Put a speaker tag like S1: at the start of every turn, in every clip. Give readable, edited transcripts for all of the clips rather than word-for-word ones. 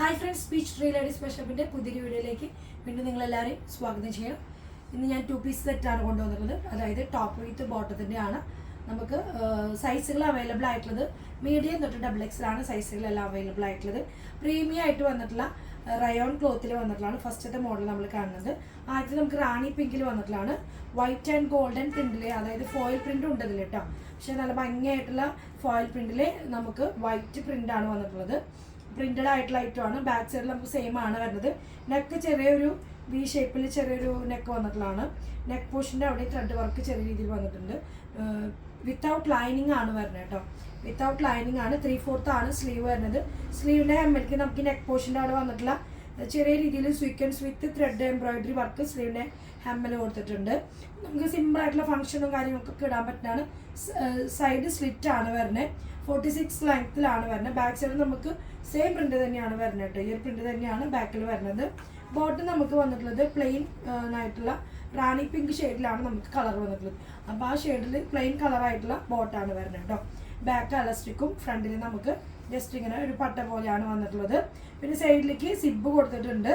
S1: Hi friends, speech tree lady സ്പെഷ്യലിൻ്റെ പുതിയൊരു വീഡിയോയിലേക്ക് വീണ്ടും നിങ്ങളെല്ലാവരെയും സ്വാഗതം ചെയ്യാം. ഇന്ന് ഞാൻ 2 പീസ് സെറ്റാണ് കൊണ്ടുവന്നിട്ടുള്ളത്. അതായത് ടോപ്പ് വിത്ത് ബോട്ടത്തിൻ്റെ ആണ്. നമുക്ക് സൈസുകൾ അവൈലബിൾ ആയിട്ടുള്ളത് മീഡിയം തൊട്ട് XXL ആണ് സൈസുകളെല്ലാം അവൈലബിൾ ആയിട്ടുള്ളത്. പ്രീമിയം ആയിട്ട് വന്നിട്ടുള്ള റയോൺ ക്ലോത്തിൽ വന്നിട്ടുള്ളതാണ് ഫസ്റ്റത്തെ മോഡൽ നമ്മൾ കാണുന്നത്. ആദ്യത്തെ നമുക്ക് റാണി പിങ്കിൽ വന്നിട്ടുള്ളതാണ്. വൈറ്റ് ആൻഡ് ഗോൾഡൻ പ്രിന്റിൽ, അതായത് ഫോയിൽ പ്രിന്റ് ഉണ്ട് ഇതിൽ കേട്ടോ. പക്ഷെ നല്ല ഭംഗിയായിട്ടുള്ള ഫോയിൽ പ്രിന്റിൽ നമുക്ക് വൈറ്റ് പ്രിന്റ് ആണ് വന്നിട്ടുള്ളത്. പ്രിന്റഡ് ആയിട്ടുള്ള ഐറ്റമാണ്. ബാക്ക് സൈഡിൽ നമുക്ക് സെയിം ആണ് വരുന്നത്. നെക്ക് ചെറിയൊരു വി ഷേപ്പിൽ ചെറിയൊരു നെക്ക് വന്നിട്ടുള്ളതാണ്. നെക്ക് പോർഷൻ്റെ അവിടെ ത്രെഡ് വർക്ക് ചെറിയ രീതിയിൽ വന്നിട്ടുണ്ട്. വിത്തൗട്ട് ലൈനിങ് ആണ് വരുന്നത് കേട്ടോ. വിത്തൗട്ട് ലൈനിങ് ആണ്. 3/4 ആണ് സ്ലീവ് വരുന്നത്. സ്ലീവിൻ്റെ ഹെമ്മിലേക്ക് നമുക്ക് നെക്ക് പോർഷൻ്റെ അവിടെ വന്നിട്ടുള്ള ചെറിയ രീതിയിൽ സ്വീക്വൻസ് വിത്ത് ത്രെഡ് എംബ്രോയിഡറി വർക്ക് സ്ലീവിൻ്റെ ഹെമ്മിൽ കൊടുത്തിട്ടുണ്ട്. നമുക്ക് സിമ്പിൾ ആയിട്ടുള്ള ഫംഗ്ഷനും കാര്യങ്ങൾക്കൊക്കെ ഇടാൻ പറ്റുന്നതാണ്. സൈഡ് സ്ലിറ്റ് ആണ് വരുന്നത്. 46 ലെങ്ത്തിലാണ് വരുന്നത്. ബാക്ക് സൈഡ് നമുക്ക് സെയിം പ്രിന്റ് തന്നെയാണ് വരുന്നത് കേട്ടോ. ഈ ഒരു പ്രിന്റ് തന്നെയാണ് ബാക്കിൽ വരുന്നത്. ബോട്ടം നമുക്ക് വന്നിട്ടുള്ളത് പ്ലെയിൻ ആയിട്ടുള്ള റാണി പിങ്ക് ഷെയ്ഡിലാണ് നമുക്ക് കളർ വന്നിട്ടുള്ളത്. അപ്പോൾ ആ ഷെയ്ഡിൽ പ്ലെയിൻ കളറായിട്ടുള്ള ബോട്ടാണ് വരുന്നത് കേട്ടോ. ബാക്ക് അലസ്റ്റിക്കും ഫ്രണ്ടിൽ നമുക്ക് ജസ്റ്റ് ഇങ്ങനെ ഒരു പട്ട പോലെയാണ് വന്നിട്ടുള്ളത്. പിന്നെ സൈഡിലേക്ക് സിബ് കൊടുത്തിട്ടുണ്ട്.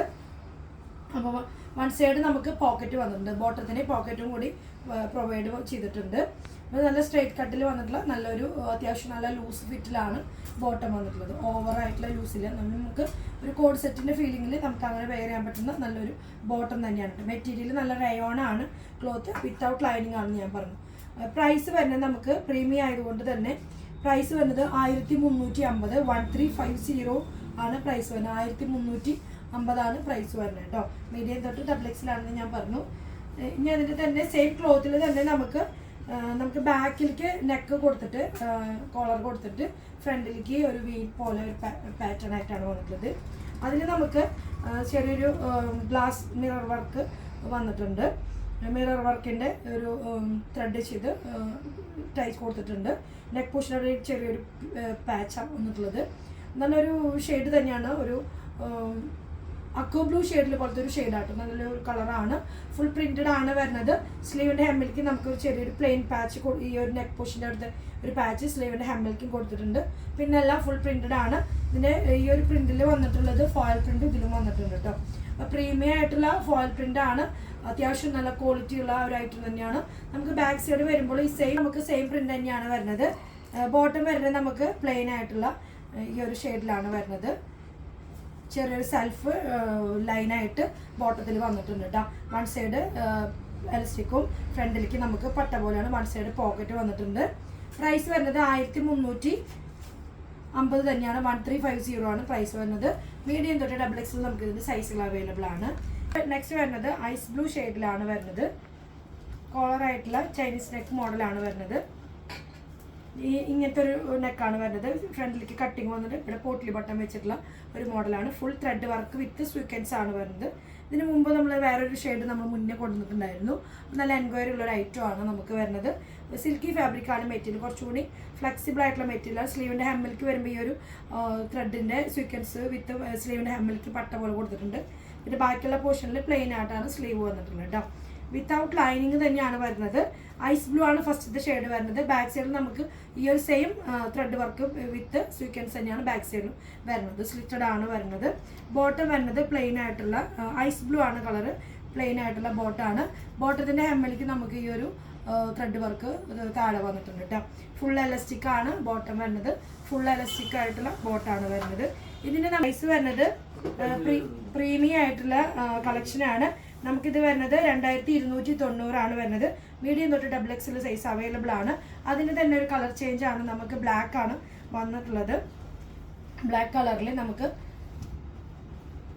S1: അപ്പോൾ വൺ സൈഡ് നമുക്ക് പോക്കറ്റ് വന്നിട്ടുണ്ട്. ബോട്ടത്തിന് പോക്കറ്റും കൂടി പ്രൊവൈഡ് ചെയ്തിട്ടുണ്ട്. അപ്പോൾ നല്ല സ്ട്രൈറ്റ് കട്ടിൽ വന്നിട്ടുള്ള നല്ലൊരു അത്യാവശ്യം നല്ല ലൂസ് ഫിറ്റിലാണ് ബോട്ടം വന്നിട്ടുള്ളത്. ഓവറായിട്ടുള്ള ലൂസിൽ നമുക്ക് ഒരു കോഡ് സെറ്റിൻ്റെ ഫീലിങ്ങിൽ നമുക്ക് അങ്ങനെ വെയർ ചെയ്യാൻ പറ്റുന്ന നല്ലൊരു ബോട്ടം തന്നെയാണ്. മെറ്റീരിയൽ നല്ല റയോണാണ്. ക്ലോത്ത് വിത്തൗട്ട് ലൈനിങ് ആണെന്ന് ഞാൻ പറഞ്ഞു. പ്രൈസ് വരുന്നത് നമുക്ക് പ്രീമിയം ആയതുകൊണ്ട് തന്നെ പ്രൈസ് വരുന്നത് 1350. 1350 ആണ് പ്രൈസ് വരുന്നത്. 1350 ആണ് പ്രൈസ് വരുന്നത് കേട്ടോ. മീഡിയം തൊട്ട് XXL ആണെന്ന് ഞാൻ പറഞ്ഞു. ഇനി അതിൻ്റെ തന്നെ സെയിം ക്ലോത്തിൽ തന്നെ നമുക്ക് ബാക്കിലേക്ക് നെക്ക് കൊടുത്തിട്ട് കോളർ കൊടുത്തിട്ട് ഫ്രണ്ടിലേക്ക് ഒരു വി പോലെ ഒരു പാറ്റേൺ ആയിട്ടാണ് വന്നിട്ടുള്ളത്. അതിൽ നമുക്ക് ചെറിയൊരു ഗ്ലാസ് മിറർ വർക്ക് വന്നിട്ടുണ്ട്. മിറർ വർക്കിൻ്റെ ഒരു ത്രെഡ് ചെയ്ത് ടൈസ് കൊടുത്തിട്ടുണ്ട്. നെക്ക് പോർഷനോട് ചെറിയൊരു പാച്ചാണ് വന്നിട്ടുള്ളത്. നല്ലൊരു ഷെയ്ഡ് തന്നെയാണ്. ഒരു അക്വ ബ്ലൂ ഷെയ്ഡിൽ പോലത്തെ ഒരു ഷെയ്ഡാട്ടോ. നല്ലൊരു കളറാണ്. ഫുൾ പ്രിന്റഡ് ആണ് വരുന്നത്. സ്ലീവിൻ്റെ ഹെമ്മിലേക്ക് നമുക്ക് ചെറിയൊരു പ്ലെയിൻ പാച്ച് ഈ ഒരു നെക്ക് പോർഷൻ്റെ അടുത്ത് ഒരു പാച്ച് സ്ലീവിൻ്റെ ഹെമ്മിലേക്കും കൊടുത്തിട്ടുണ്ട്. പിന്നെ എല്ലാം ഫുൾ പ്രിന്റഡ് ആണ്. ഇതിൻ്റെ ഈ ഒരു പ്രിന്റിൽ വന്നിട്ടുള്ളത് ഫോയിൽ പ്രിന്റ് ഇതിലും വന്നിട്ടുണ്ട് കേട്ടോ. അപ്പോൾ പ്രീമിയം ആയിട്ടുള്ള ഫോയിൽ പ്രിന്റ് ആണ്. അത്യാവശ്യം നല്ല ക്വാളിറ്റി ഉള്ള ഒരു ഐറ്റം തന്നെയാണ്. നമുക്ക് ബാക്ക് സൈഡ് വരുമ്പോൾ ഈ സെയിം പ്രിന്റ് തന്നെയാണ് വരുന്നത്. ബോട്ടം വരുന്നത് നമുക്ക് പ്ലെയിൻ ആയിട്ടുള്ള ഈ ഒരു ഷെയ്ഡിലാണ് വരുന്നത്. ചെറിയൊരു സെൽഫ് ലൈനായിട്ട് ബോട്ടത്തിൽ വന്നിട്ടുണ്ട് കേട്ടോ. വൺ സൈഡ് എലസ്റ്റിക്കും ഫ്രണ്ടിലേക്ക് നമുക്ക് പട്ട പോലെയാണ്. വൺ സൈഡ് പോക്കറ്റ് വന്നിട്ടുണ്ട്. പ്രൈസ് വരുന്നത് 1350 തന്നെയാണ്. 1350 ആണ് പ്രൈസ് വരുന്നത്. മീഡിയം തൊട്ട് XXL നമുക്ക് ഇതിൻ്റെ സൈസുകൾ അവൈലബിൾ ആണ്. നെക്സ്റ്റ് വരുന്നത് ഐസ് ബ്ലൂ ഷെയ്ഡിലാണ് വരുന്നത്. കോളറായിട്ടുള്ള ചൈനീസ് നെക്ക് മോഡലാണ് വരുന്നത്. ഇങ്ങനത്തെ ഒരു നെക്കാണ് വരുന്നത്. ഫ്രണ്ടിലേക്ക് കട്ടിങ് വന്നിട്ട് ഇവിടെ പോട്ട്ലി ബട്ടൺ വെച്ചിട്ടുള്ള ഒരു മോഡലാണ്. Full thread work with sequence ആണ് വരുന്നത്. ഇതിന് മുമ്പ് നമ്മൾ വേറൊരു ഷെയ്ഡ് നമ്മൾ മുന്നേ കൊണ്ടുവന്നിട്ടുണ്ടായിരുന്നു. നല്ല എൻക്വയറി ഉള്ളൊരു ഐറ്റം ആണ് നമുക്ക് വരുന്നത്. സിൽക്കി ഫാബ്രിക്കാണ് മെറ്റീരിയൽ. കുറച്ചുകൂടി ഫ്ലെക്സിബിൾ ആയിട്ടുള്ള മെറ്റീരിയൽ. സ്ലീവിൻ്റെ ഹെമ്മിലേക്ക് വരുമ്പോൾ ഈ ഒരു ത്രെഡിൻ്റെ സ്വീക്വൻസ് വിത്ത് സ്ലീവിൻ്റെ ഹെമ്മിലേക്ക് പട്ട പോലെ കൊടുത്തിട്ടുണ്ട്. പിന്നെ ബാക്കിയുള്ള പോർഷനിൽ പ്ലെയിൻ ആയിട്ടാണ് സ്ലീവ് വന്നിട്ടുള്ളത് കേട്ടോ. വിത്തൗട്ട് ലൈനിങ് തന്നെയാണ് വരുന്നത്. ഐസ് ബ്ലൂ ആണ് ഫസ്റ്റത്തെ ഷെയ്ഡ് വരുന്നത്. ബാക്ക് സൈഡിൽ നമുക്ക് ഈ ഒരു same thread work with sequence തന്നെയാണ് ബാക്ക് സൈഡിലും വരുന്നത്. സ്ലിറ്റഡ് ആണ് വരുന്നത്. ബോട്ടം വരുന്നത് പ്ലെയിൻ ആയിട്ടുള്ള ഐസ് ബ്ലൂ ആണ് കളറ്. പ്ലെയിൻ ആയിട്ടുള്ള ബോട്ടാണ്. ബോട്ടത്തിൻ്റെ ഹെമ്മിലേക്ക് നമുക്ക് ഈ ഒരു ത്രെഡ് വർക്ക് താഴെ വന്നിട്ടുണ്ട് കേട്ടോ. ഫുൾ എലസ്റ്റിക് ആണ് ബോട്ടം വരുന്നത്. ഫുൾ എലസ്റ്റിക് ആയിട്ടുള്ള ബോട്ടാണ് വരുന്നത്. ഇതിൻ്റെ പ്രൈസ് വരുന്നത് പ്രീമിയം ആയിട്ടുള്ള കളക്ഷനാണ്. നമുക്കിത് വരുന്നത് 2290 ആണ് വരുന്നത്. മീഡിയം തൊട്ട് XXL സൈസ് അവൈലബിൾ ആണ്. അതിന് തന്നെ ഒരു കളർ ചേഞ്ച് ആണ്. നമുക്ക് ബ്ലാക്ക് ആണ് വന്നിട്ടുള്ളത്. ബ്ലാക്ക് കളറിൽ നമുക്ക്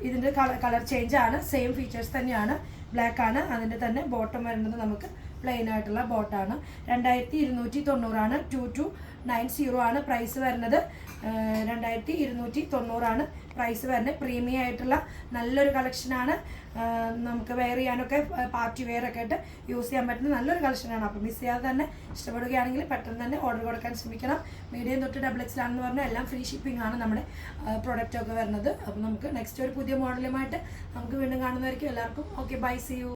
S1: ഇതിൻ്റെ കളർ ചേഞ്ച് ആണ്. സെയിം ഫീച്ചേഴ്സ് തന്നെയാണ്. ബ്ലാക്ക് ആണ്. അതിൻ്റെ തന്നെ ബോട്ടം വരുന്നത് നമുക്ക് പ്ലെയിൻ ആയിട്ടുള്ള ബോട്ടാണ്. 2290 ആണ്. 2290 ആണ് പ്രൈസ് വരുന്നത്. 2290 ആണ് പ്രൈസ് വരുന്നത്. പ്രീമിയം ആയിട്ടുള്ള നല്ലൊരു കളക്ഷനാണ്. നമുക്ക് വെയർ ചെയ്യാനൊക്കെ പാർട്ടി വെയർ ഒക്കെ ആയിട്ട് യൂസ് ചെയ്യാൻ പറ്റുന്ന നല്ലൊരു കളക്ഷനാണ്. അപ്പോൾ മിസ് ചെയ്യാതെ തന്നെ ഇഷ്ടപ്പെടുകയാണെങ്കിൽ പെട്ടെന്ന് തന്നെ ഓർഡർ കൊടുക്കാൻ ശ്രമിക്കണം. മീഡിയം തൊട്ട് XXL ആണെന്ന് പറഞ്ഞാൽ എല്ലാം ഫ്രീ ഷിപ്പിംഗ് ആണ് നമ്മുടെ പ്രൊഡക്റ്റൊക്കെ വരുന്നത്. അപ്പോൾ നമുക്ക് നെക്സ്റ്റ് ഒരു പുതിയ മോഡലുമായിട്ട് നമുക്ക് വീണ്ടും കാണുന്നതായിരിക്കും. എല്ലാവർക്കും ഓക്കെ, ബൈ, സീ യു.